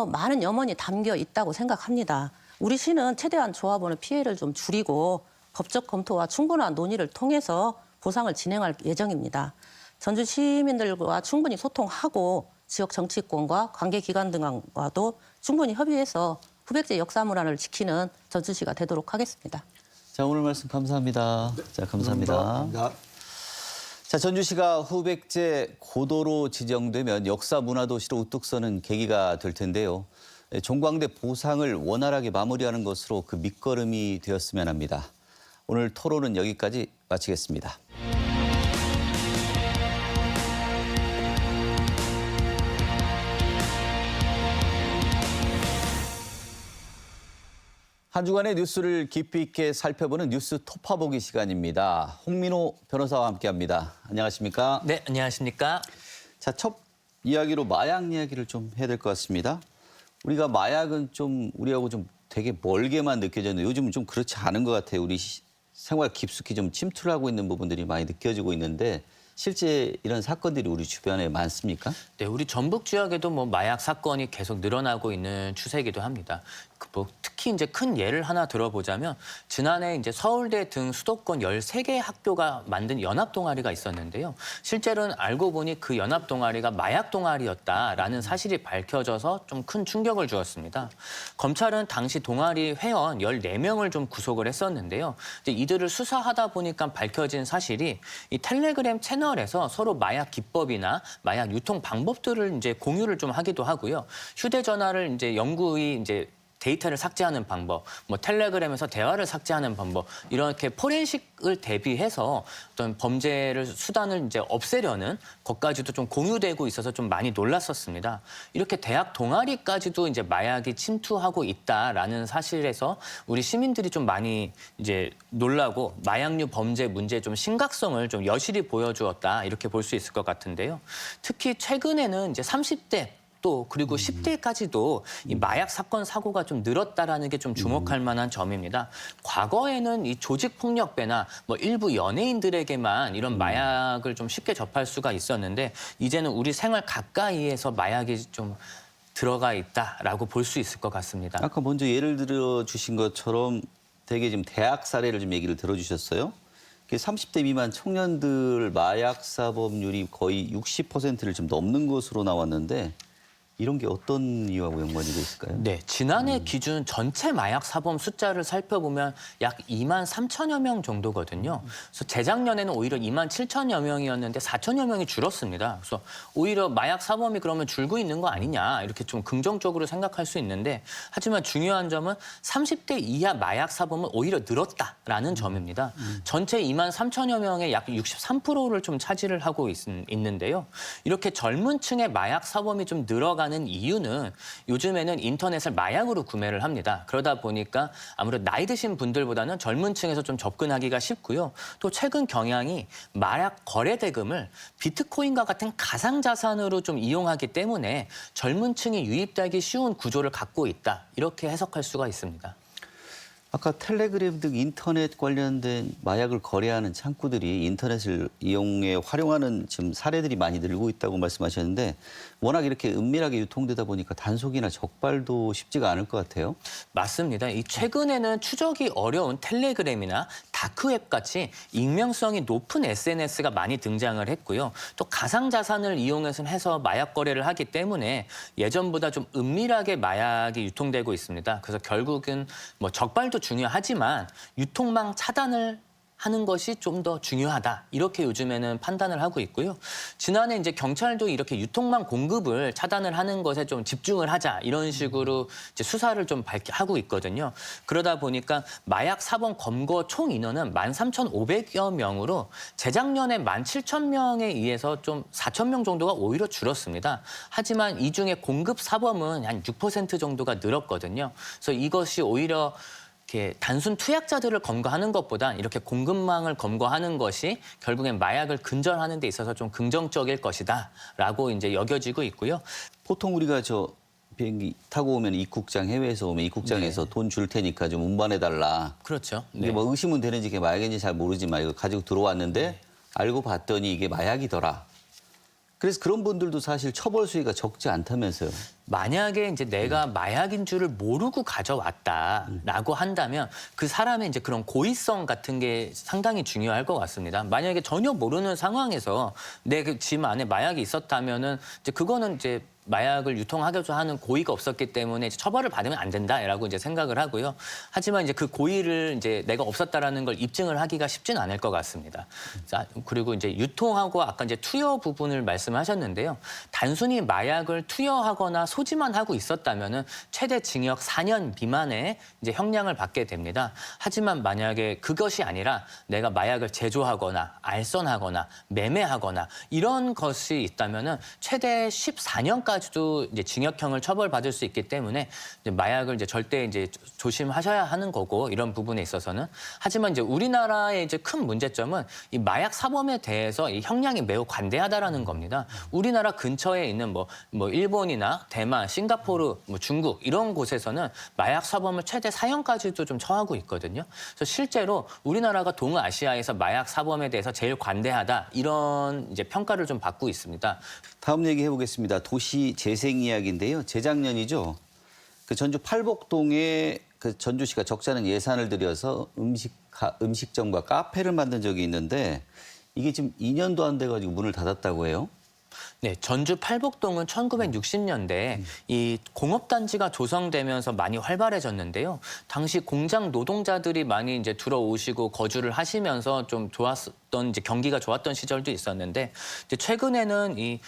많은 염원이 담겨 있다고 생각합니다. 우리 시는 최대한 조합원의 피해를 좀 줄이고 법적 검토와 충분한 논의를 통해서 보상을 진행할 예정입니다. 전주 시민들과 충분히 소통하고 지역 정치권과 관계기관 등과도 충분히 협의해서 후백제 역사문화를 지키는 전주시가 되도록 하겠습니다. 자, 오늘 말씀 감사합니다. 자, 감사합니다. 감사합니다. 자, 전주시가 후백제 고도로 지정되면 역사 문화도시로 우뚝 서는 계기가 될 텐데요. 종광대 보상을 원활하게 마무리하는 것으로 그 밑거름이 되었으면 합니다. 오늘 토론은 여기까지 마치겠습니다. 한 주간의 뉴스를 깊이 있게 살펴보는 뉴스 톱파보기 시간입니다. 홍민호 변호사와 함께합니다. 안녕하십니까? 네, 안녕하십니까? 자, 첫 이야기로 마약 이야기를 좀 해야 될 것 같습니다. 우리가 마약은 좀 우리하고 좀 되게 멀게만 느껴졌는데 요즘은 좀 그렇지 않은 것 같아요. 우리 생활 깊숙이 좀 침투를 하고 있는 부분들이 많이 느껴지고 있는데 실제 이런 사건들이 우리 주변에 많습니까? 네, 우리 전북 지역에도 마약 사건이 계속 늘어나고 있는 추세이기도 합니다. 특히 이제 큰 예를 하나 들어보자면 지난해 이제 서울대 등 수도권 13개 학교가 만든 연합 동아리가 있었는데요. 실제로는 알고 보니 그 연합 동아리가 마약 동아리였다라는 사실이 밝혀져서 좀 큰 충격을 주었습니다. 검찰은 당시 동아리 회원 14명을 좀 구속을 했었는데요. 이제 이들을 수사하다 보니까 밝혀진 사실이 이 텔레그램 채널에서 서로 마약 기법이나 마약 유통 방법들을 이제 공유를 좀 하기도 하고요. 휴대전화를 이제 영구히 이제 데이터를 삭제하는 방법, 텔레그램에서 대화를 삭제하는 방법, 이렇게 포렌식을 대비해서 어떤 범죄를 수단을 이제 없애려는 것까지도 좀 공유되고 있어서 좀 많이 놀랐었습니다. 이렇게 대학 동아리까지도 이제 마약이 침투하고 있다라는 사실에서 우리 시민들이 좀 많이 이제 놀라고 마약류 범죄 문제의 좀 심각성을 좀 여실히 보여주었다 이렇게 볼 수 있을 것 같은데요. 특히 최근에는 이제 30대 또 그리고 10대까지도 이 마약 사건 사고가 좀 늘었다라는 게 좀 주목할 만한 점입니다. 과거에는 이 조직 폭력배나 뭐 일부 연예인들에게만 이런 마약을 좀 쉽게 접할 수가 있었는데 이제는 우리 생활 가까이에서 마약이 좀 들어가 있다라고 볼 수 있을 것 같습니다. 아까 먼저 예를 들어 주신 것처럼 되게 지금 대학 사례를 좀 얘기를 들어주셨어요. 30대 미만 청년들 마약 사범률이 거의 60%를 좀 넘는 것으로 나왔는데 이런 게 어떤 이유하고 연관이 돼 있을까요? 네, 지난해 기준 전체 마약 사범 숫자를 살펴보면 약 2만 3천여 명 정도거든요. 그래서 재작년에는 오히려 2만 7천여 명이었는데 4천여 명이 줄었습니다. 그래서 오히려 마약 사범이 그러면 줄고 있는 거 아니냐 이렇게 좀 긍정적으로 생각할 수 있는데 하지만 중요한 점은 30대 이하 마약 사범은 오히려 늘었다라는 점입니다. 전체 2만 3천여 명의 약 63%를 좀 차지를 하고 있는데요. 이렇게 젊은 층의 마약 사범이 좀 늘어가는 이유는 요즘에는 인터넷을 마약으로 구매를 합니다. 그러다 보니까 아무래도 나이 드신 분들보다는 젊은 층에서 좀 접근하기가 쉽고요. 또 최근 경향이 마약 거래 대금을 비트코인과 같은 가상자산으로 좀 이용하기 때문에 젊은 층이 유입되기 쉬운 구조를 갖고 있다. 이렇게 해석할 수가 있습니다. 아까 텔레그램 등 인터넷 관련된 마약을 거래하는 창구들이 인터넷을 이용해 활용하는 지금 사례들이 많이 늘고 있다고 말씀하셨는데 워낙 이렇게 은밀하게 유통되다 보니까 단속이나 적발도 쉽지가 않을 것 같아요. 맞습니다. 이 최근에는 추적이 어려운 텔레그램이나 다크웹 같이 익명성이 높은 SNS가 많이 등장을 했고요. 또 가상자산을 이용해서 마약 거래를 하기 때문에 예전보다 좀 은밀하게 마약이 유통되고 있습니다. 그래서 결국은 뭐 적발도 중요하지만 유통망 차단을 하는 것이 좀 더 중요하다. 이렇게 요즘에는 판단을 하고 있고요. 지난해 이제 경찰도 이렇게 유통망 공급을 차단을 하는 것에 좀 집중을 하자. 이런 식으로 이제 수사를 좀 하고 있거든요. 그러다 보니까 마약 사범 검거 총 인원은 13,500여 명으로 재작년에 17,000명에 의해서 좀 4,000명 정도가 오히려 줄었습니다. 하지만 이 중에 공급 사범은 한 6% 정도가 늘었거든요. 그래서 이것이 오히려 이렇게 단순 투약자들을 검거하는 것보다 이렇게 공급망을 검거하는 것이 결국엔 마약을 근절하는 데 있어서 좀 긍정적일 것이다라고 이제 여겨지고 있고요. 보통 우리가 저 비행기 타고 오면 입국장 해외에서 오면 입국장에서 돈 줄 테니까 좀 운반해달라. 그렇죠. 이게 뭐 의심은 되는지 이게 마약인지 잘 모르지만 이거 가지고 들어왔는데 알고 봤더니 이게 마약이더라. 그래서 그런 분들도 사실 처벌 수위가 적지 않다면서요. 만약에 이제 내가 마약인 줄을 모르고 가져왔다라고 한다면 그 사람의 이제 그런 고의성 같은 게 상당히 중요할 것 같습니다. 만약에 전혀 모르는 상황에서 내 그 짐 안에 마약이 있었다면은 이제 그거는 이제 마약을 유통하고자 하는 고의가 없었기 때문에 이제 처벌을 받으면 안 된다라고 이제 생각을 하고요. 하지만 이제 그 고의를 이제 내가 없었다라는 걸 입증을 하기가 쉽진 않을 것 같습니다. 자, 그리고 이제 유통하고 아까 이제 투여 부분을 말씀하셨는데요. 단순히 마약을 투여하거나 소지만 하고 있었다면은 최대 징역 4년 미만의 이제 형량을 받게 됩니다. 하지만 만약에 그것이 아니라 내가 마약을 제조하거나 알선하거나 매매하거나 이런 것이 있다면은 최대 14년까지도 이제 징역형을 처벌받을 수 있기 때문에 이제 마약을 이제 절대 이제 조심하셔야 하는 거고 이런 부분에 있어서는 하지만 이제 우리나라의 이제 큰 문제점은 이 마약 사범에 대해서 이 형량이 매우 관대하다라는 겁니다. 우리나라 근처에 있는 뭐 일본이나 대만, 싱가포르, 뭐 중국 이런 곳에서는 마약 사범을 최대 4년까지도 좀 처하고 있거든요. 그래서 실제로 우리나라가 동아시아에서 마약 사범에 대해서 제일 관대하다 이런 이제 평가를 좀 받고 있습니다. 다음 얘기 해보겠습니다. 도시 재생 이야기인데요. 재작년이죠. 그 전주 팔복동에 그 전주시가 적지 않은 예산을 들여서 음식점과 카페를 만든 적이 있는데 이게 지금 2년도 안 돼가지고 문을 닫았다고 해요. 네, 전주 팔복동은 1960년대에 이 공업단지가 조성되면서 많이 활발해졌는데요. 당시 공장 노동자들이 많이 이제 들어오시고 거주를 하시면서 좀 좋았던 이제 경기가 좋았던 시절도 있었는데 이제 최근에는 이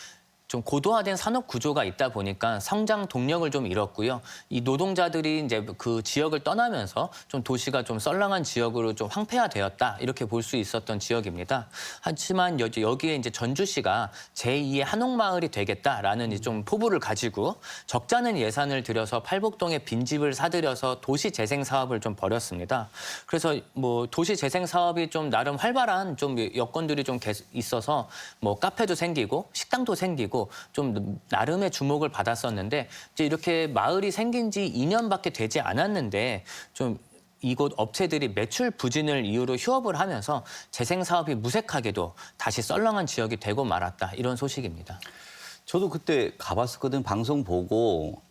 좀 고도화된 산업 구조가 있다 보니까 성장 동력을 좀 잃었고요. 이 노동자들이 이제 그 지역을 떠나면서 좀 도시가 좀 썰렁한 지역으로 좀 황폐화되었다 이렇게 볼 수 있었던 지역입니다. 하지만 여기에 이제 전주시가 제2의 한옥마을이 되겠다라는 좀 포부를 가지고 적지 않은 예산을 들여서 팔복동에 빈집을 사들여서 도시 재생 사업을 좀 벌였습니다. 그래서 뭐 도시 재생 사업이 좀 나름 활발한 좀 여건들이 좀 있어서 뭐 카페도 생기고 식당도 생기고 것도 좀 나름의 주목을 받았었는데 이제 이렇게 마을이 생긴 지 2년밖에 되지 않았는데 좀 이곳 업체들이 매출 부진을 이유로 휴업을 하면서 재생 사업이 무색하게도 다시 썰렁한 지역이 되고 말았다. 이런 소식입니다. 저도 그때 가봤었거든. 방송 보고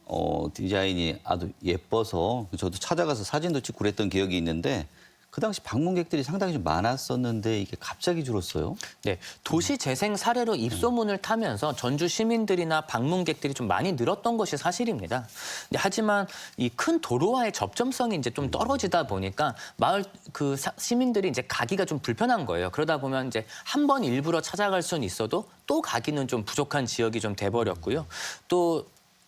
디자인이 아주 예뻐서 저도 찾아가서 사진도 찍고 그랬던 기억이 있는데 그 당시 방문객들이 상당히 좀 많았었는데 이게 갑자기 줄었어요. 네, 도시 재생 사례로 입소문을 타면서 전주 시민들이나 방문객들이 좀 많이 늘었던 것이 사실입니다. 근데 하지만 이 큰 도로와의 접점성이 이제 좀 떨어지다 보니까 마을 시민들이 이제 가기가 좀 불편한 거예요. 그러다 보면 이제 한 번 일부러 찾아갈 수는 있어도 또 가기는 좀 부족한 지역이 좀 돼버렸고요. 또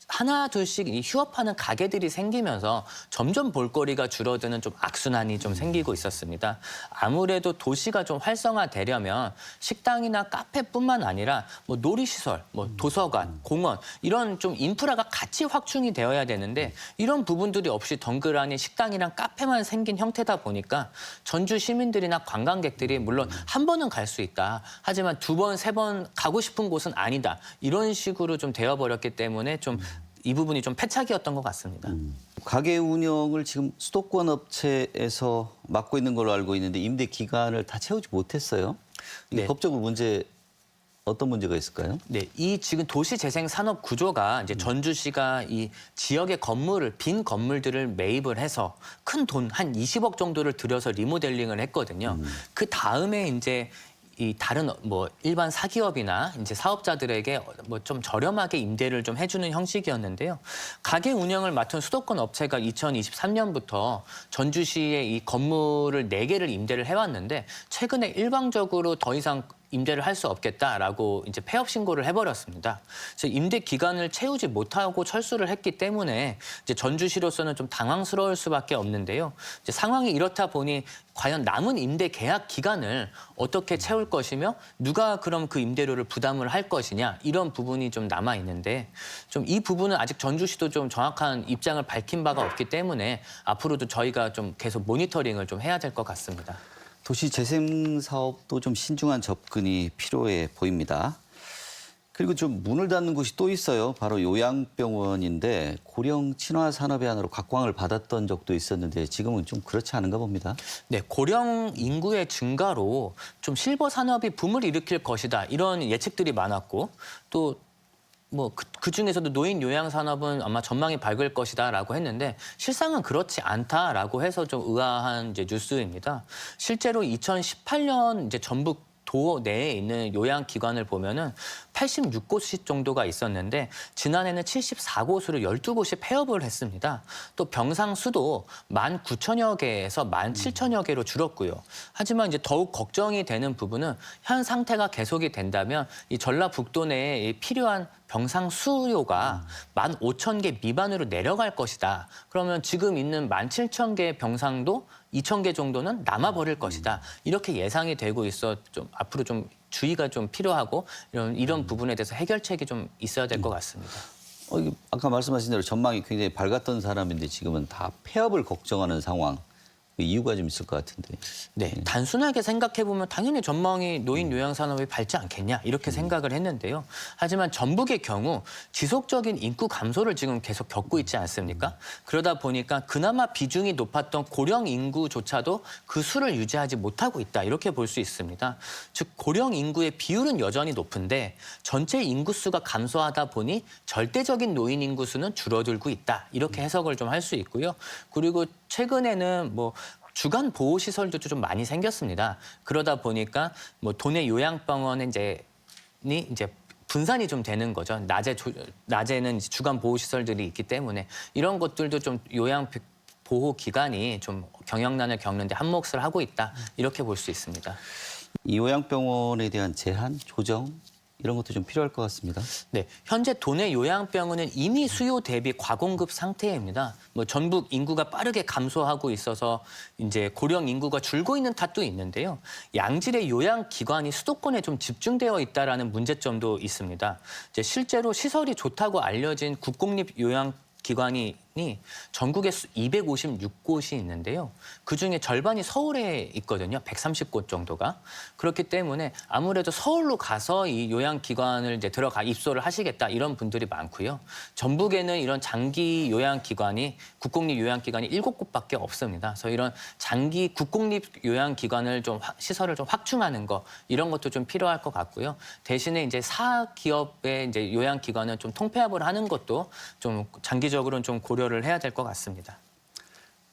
하나 둘씩 이 휴업하는 가게들이 생기면서 점점 볼거리가 줄어드는 좀 악순환이 좀 생기고 있었습니다. 아무래도 도시가 좀 활성화되려면 식당이나 카페뿐만 아니라 뭐 놀이시설, 뭐 도서관, 공원 이런 좀 인프라가 같이 확충이 되어야 되는데 이런 부분들이 없이 덩그러니 식당이랑 카페만 생긴 형태다 보니까 전주 시민들이나 관광객들이 물론 한 번은 갈 수 있다. 하지만 두 번, 세 번 가고 싶은 곳은 아니다. 이런 식으로 좀 되어버렸기 때문에 좀 이 부분이 좀 패착이었던 것 같습니다. 가게 운영을 지금 수도권 업체에서 맡고 있는 걸로 알고 있는데 임대 기간을 다 채우지 못했어요. 이게 네. 법적으로 어떤 문제가 있을까요? 네, 이 지금 도시 재생 산업 구조가 이제 전주시가 이 지역의 빈 건물들을 매입을 해서 큰 돈 한 20억 정도를 들여서 리모델링을 했거든요. 그 다음에 이제 이 다른 뭐 일반 사기업이나 이제 사업자들에게 뭐 좀 저렴하게 임대를 좀 해주는 형식이었는데요. 가게 운영을 맡은 수도권 업체가 2023년부터 전주시에 이 건물을 4개를 임대를 해왔는데 최근에 일방적으로 더 이상 임대를 할 수 없겠다라고 이제 폐업 신고를 해버렸습니다. 그래서 임대 기간을 채우지 못하고 철수를 했기 때문에 이제 전주시로서는 좀 당황스러울 수밖에 없는데요. 이제 상황이 이렇다 보니 과연 남은 임대 계약 기간을 어떻게 채울 것이며 누가 그럼 그 임대료를 부담을 할 것이냐 이런 부분이 좀 남아 있는데 좀 이 부분은 아직 전주시도 좀 정확한 입장을 밝힌 바가 없기 때문에 앞으로도 저희가 좀 계속 모니터링을 좀 해야 될 것 같습니다. 도시 재생 사업도 좀 신중한 접근이 필요해 보입니다. 그리고 좀 문을 닫는 곳이 또 있어요. 바로 요양병원인데 고령 친화 산업의 하나로 각광을 받았던 적도 있었는데 지금은 좀 그렇지 않은가 봅니다. 네, 고령 인구의 증가로 좀 실버 산업이 붐을 일으킬 것이다 이런 예측들이 많았고 또 뭐 그 중에서도 노인 요양 산업은 아마 전망이 밝을 것이다라고 했는데 실상은 그렇지 않다라고 해서 좀 의아한 이제 뉴스입니다. 실제로 2018년 이제 전북 도 내에 있는 요양기관을 보면은 86곳 정도가 있었는데 지난해는 74곳으로 12곳이 폐업을 했습니다. 또 병상 수도 19,000여 개에서 17,000여 개로 줄었고요. 하지만 이제 더욱 걱정이 되는 부분은 현 상태가 계속이 된다면 이 전라북도 내에 필요한 병상 수요가 15,000개 미만으로 내려갈 것이다. 그러면 지금 있는 17,000개의 병상도 2,000개 정도는 남아버릴 것이다. 이렇게 예상이 되고 있어 좀 앞으로 좀 주의가 좀 필요하고 이런 부분에 대해서 해결책이 좀 있어야 될 것 같습니다. 아까 말씀하신 대로 전망이 굉장히 밝았던 사람인데 지금은 다 폐업을 걱정하는 상황. 그 이유가 좀 있을 것 같은데. 네, 단순하게 생각해보면 당연히 전망이 노인 요양 산업이 밝지 않겠냐 이렇게 생각을 했는데요. 하지만 전북의 경우 지속적인 인구 감소를 지금 계속 겪고 있지 않습니까? 그러다 보니까 그나마 비중이 높았던 고령 인구조차도 그 수를 유지하지 못하고 있다 이렇게 볼 수 있습니다. 즉 고령 인구의 비율은 여전히 높은데 전체 인구 수가 감소하다 보니 절대적인 노인 인구 수는 줄어들고 있다 이렇게 해석을 좀 할 수 있고요. 그리고 최근에는 뭐 주간 보호 시설도 좀 많이 생겼습니다. 그러다 보니까 뭐 도내 요양병원에 이제 분산이 좀 되는 거죠. 낮에는 주간 보호 시설들이 있기 때문에 이런 것들도 좀 요양 보호 기관이 좀 경영난을 겪는데 한 몫을 하고 있다 이렇게 볼 수 있습니다. 이 요양병원에 대한 제한, 조정 이런 것도 좀 필요할 것 같습니다. 네, 현재 도내 요양병원은 이미 수요 대비 과공급 상태입니다. 뭐 전북 인구가 빠르게 감소하고 있어서 이제 고령 인구가 줄고 있는 탓도 있는데요. 양질의 요양 기관이 수도권에 좀 집중되어 있다라는 문제점도 있습니다. 이제 실제로 시설이 좋다고 알려진 국공립 요양 기관이 전국에 256곳이 있는데요. 그중에 절반이 서울에 있거든요. 130곳 정도가. 그렇기 때문에 아무래도 서울로 가서 이 요양기관을 이제 들어가 입소를 하시겠다 이런 분들이 많고요. 전북에는 이런 장기 요양기관이 국공립 요양기관이 7곳밖에 없습니다. 그래서 이런 장기 국공립 요양기관을 좀 시설을 좀 확충하는 거 이런 것도 좀 필요할 것 같고요. 대신에 이제 사기업의 이제 요양기관은 좀 통폐합을 하는 것도 좀 장기적으로는 좀 고려를 해야 될 것 같습니다.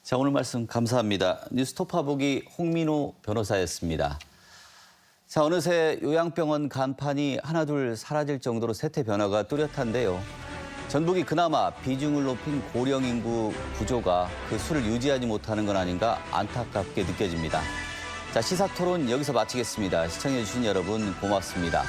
자, 오늘 말씀 감사합니다. 뉴스토파보기 홍민호 변호사였습니다. 자, 어느새 요양병원 간판이 하나둘 사라질 정도로 세태 변화가 뚜렷한데요. 전북이 그나마 비중을 높인 고령 인구 구조가 그 수를 유지하지 못하는 건 아닌가 안타깝게 느껴집니다. 자, 시사토론 여기서 마치겠습니다. 시청해주신 여러분 고맙습니다.